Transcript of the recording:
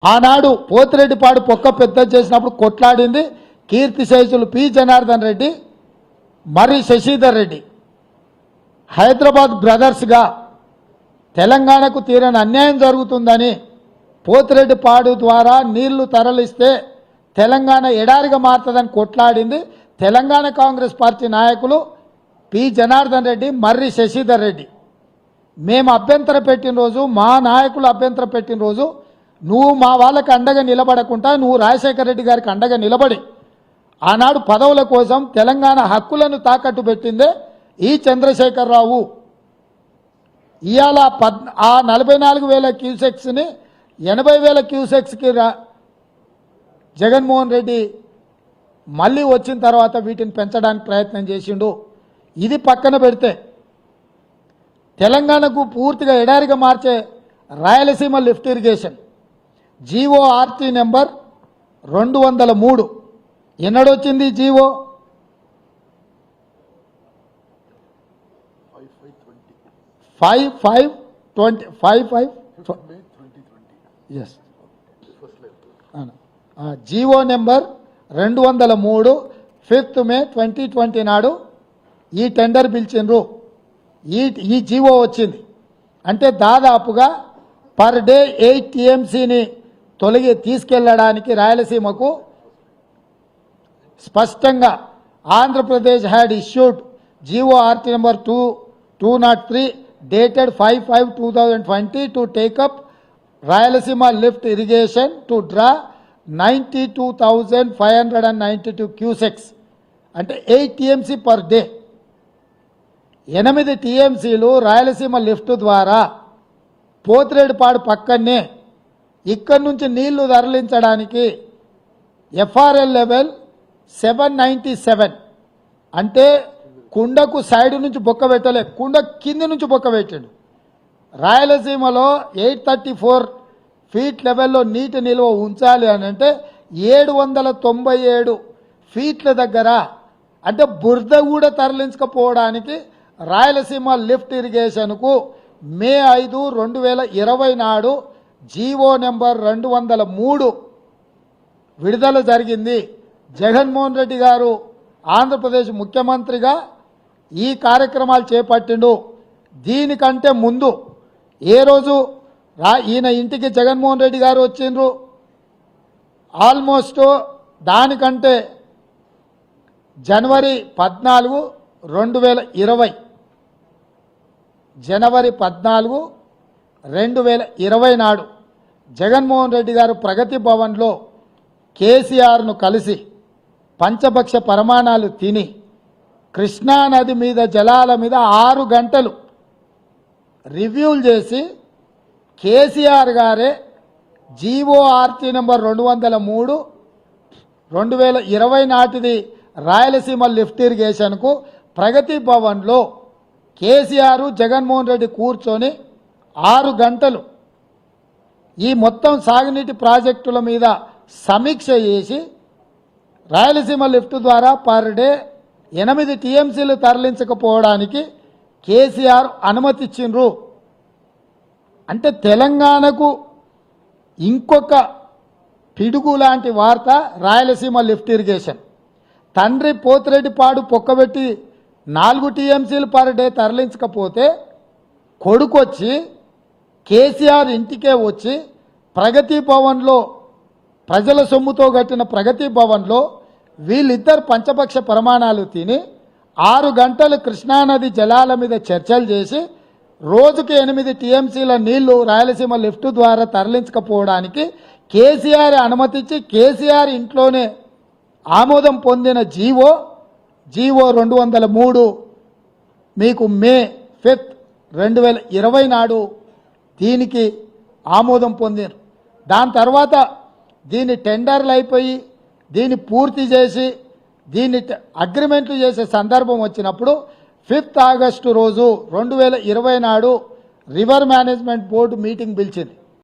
ఆనాడు పోతిరెడ్డిపాడు పొక్క పెద్ద చేసినప్పుడు కొట్లాడింది కీర్తిశేషులు పి జనార్దన్ రెడ్డి మరి శశిధర్ రెడ్డి. హైదరాబాద్ బ్రదర్స్గా తెలంగాణకు తీరని అన్యాయం జరుగుతుందని పోతిరెడ్డిపాడు ద్వారా నీళ్లు తరలిస్తే తెలంగాణ ఎడారిగా మారుతుందని కొట్లాడింది తెలంగాణ కాంగ్రెస్ పార్టీ నాయకులు పి జనార్దన్ రెడ్డి మర్రి శశిధర్ రెడ్డి. మేము అభ్యంతరం పెట్టిన రోజు, మా నాయకులు అభ్యంతరం పెట్టిన రోజు, నువ్వు మా వాళ్ళకి అండగా నిలబడకుండా నువ్వు రాజశేఖర రెడ్డి గారికి అండగా నిలబడి ఆనాడు పదవుల కోసం తెలంగాణ హక్కులను తాకట్టు పెట్టిందే ఈ చంద్రశేఖరరావు. ఇవాళ 44,000 క్యూసెక్స్ని 80,000 క్యూసెక్స్కి జగన్మోహన్ రెడ్డి మళ్ళీ వచ్చిన తర్వాత వీటిని పెంచడానికి ప్రయత్నం చేసిండు. ఇది పక్కన పెడితే తెలంగాణకు పూర్తిగా ఎడారిగా మార్చే Rayalaseema lift irrigation GORT number 203 ఎన్నడొచ్చింది GO? 5/5/20 GO number 203 5th May 2020 నాడు ఈ టెండర్ పిలిచిండ్రు. ఈ జీవో వచ్చింది అంటే దాదాపుగా పర్ డే 8 TMCని తీసుకెళ్లడానికి రాయలసీమకు స్పష్టంగా Andhra Pradesh had issued GORT number 203 dated 5/5/2020 to take up Rayalaseema lift irrigation to draw 92,592 cusecs అంటే 8 TMC పర్ డే. 8 TMCలు రాయలసీమ లిఫ్ట్ ద్వారా పోతిరెడ్డిపాడు పక్కనే ఇక్కడి నుంచి నీళ్లు తరలించడానికి FRL లెవెల్ 797 అంటే కుండకు సైడ్ నుంచి బొక్క పెట్టలే, కుండ కింది నుంచి బొక్క పెట్టాడు. రాయలసీమలో 834 ఫీట్ లెవెల్లో నీటి నిల్వ ఉంచాలి అని అంటే 797 ఫీట్ల దగ్గర అంటే బురద కూడా తరలించకపోవడానికి రాయలసీమ లిఫ్ట్ ఇరిగేషన్కు May 5, 2020 నాడు జీవో నెంబర్ 203 విడుదల జరిగింది. జగన్మోహన్ రెడ్డి గారు ఆంధ్రప్రదేశ్ ముఖ్యమంత్రిగా ఈ కార్యక్రమాలు చేపట్టిండు. దీనికంటే ముందు ఏ రోజు ఈయన ఇంటికి జగన్మోహన్ రెడ్డి గారు వచ్చిండ్రు, ఆల్మోస్ట్ దానికంటే జనవరి 14, 2020 నాడు జగన్మోహన్ రెడ్డి గారు ప్రగతి భవన్లో కేసీఆర్ను కలిసి పంచభక్ష పరమాణాలు తిని కృష్ణానది మీద జలాల మీద 6 గంటలు రివ్యూలు చేసి కేసీఆర్ గారే జీఓఆర్టీ నెంబర్ 203 2020 నాటిది రాయలసీమ లిఫ్ట్ ఇరిగేషన్కు ప్రగతి భవన్లో కేసీఆర్ జగన్మోహన్ రెడ్డి కూర్చొని 6 గంటలు ఈ మొత్తం సాగునీటి ప్రాజెక్టుల మీద సమీక్ష చేసి రాయలసీమ లిఫ్ట్ ద్వారా పర్ డే 8 TMCలు తరలించకపోవడానికి కేసీఆర్ అనుమతిచ్చిండ్రు. అంటే తెలంగాణకు ఇంకొక పిడుగు లాంటి వార్త రాయలసీమ లిఫ్ట్ ఇరిగేషన్. తండ్రి పోతిరెడ్డిపాడు పొక్కబెట్టి 4 TMCలు పర్ డే తరలించకపోతే కొడుకొచ్చి కేసీఆర్ ఇంటికే వచ్చి ప్రగతి భవన్లో ప్రజల సొమ్ముతో కట్టిన ప్రగతి భవన్లో వీళ్ళిద్దరు పంచపక్ష ప్రమాణాలు తిని 6 గంటలు కృష్ణానది జలాల మీద చర్చలు చేసి రోజుకి 8 TMCల నీళ్లు రాయలసీమ లిఫ్ట్ ద్వారా తరలించకపోవడానికి కేసీఆర్ అనుమతించి కేసీఆర్ ఇంట్లోనే ఆమోదం పొందిన జీవో 203 మీకు May 5, 2020 నాడు దీనికి ఆమోదం పొందారు. దాని తర్వాత దీని టెండర్లు అయిపోయి దీన్ని పూర్తి చేసి దీన్ని అగ్రిమెంట్లు చేసే సందర్భం వచ్చినప్పుడు 5th ఆగస్టు రోజు 2020 నాడు రివర్ మేనేజ్మెంట్ బోర్డు మీటింగ్ పిలిచింది.